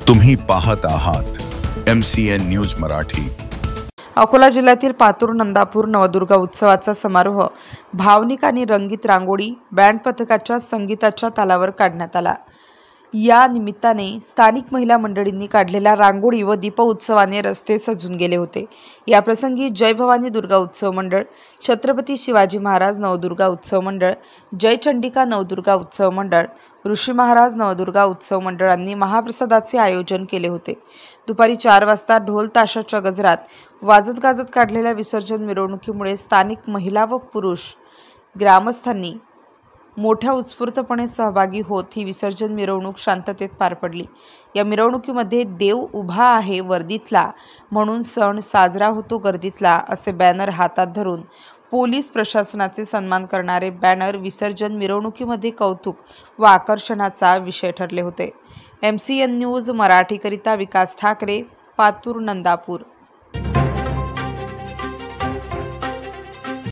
तुम्ही पाहत आहात MCN न्यूज मराठी। अकोला जिल्ह्यातील पातूर नंदापूर नवदुर्गा उत्सवाचा समारोह भावनिक आणि रंगीत रांगोळी बँड पथकाच्या संगीताच्या तालावर काढण्यात आला। या निमित्ताने स्थानिक महिला मंडळींनी काढलेल्या रांगोळी व दीप उत्सवाने रस्ते सजून गेले होते। या प्रसंगी जय भवानी दुर्गा उत्सव मंडळ, छत्रपती शिवाजी महाराज नवदुर्गा उत्सव मंडळ, जय चंडिका नवदुर्गा उत्सव मंडळ, ऋषी महाराज नवदुर्गा उत्सव मंडळांनी महाप्रसादाचे आयोजन केले होते। दुपारी 4 वाजता ढोल ताशाच्या गजरात वाजत गाजत काढलेल्या विसर्जन मिरवणुकीमुळे स्थानिक महिला व पुरुष ग्रामस्थांनी मोठ्या उत्स्फूर्तपणे सहभागी होत ही विसर्जन मिरवणूक शांततेत पार पडली। या मिरवणुकीमध्ये देव उभा आहे वर्दीतला म्हणून सण साजरा होतो गर्दीतला असे बॅनर हातात धरून पोलीस प्रशासनाचे सन्मान करणारे बॅनर विसर्जन मिरवणुकीमध्ये कौतुक व आकर्षणाचा विषय ठरले होते। MCN न्यूज मराठीकरिता विकास ठाकरे, पातूर नंदापूर।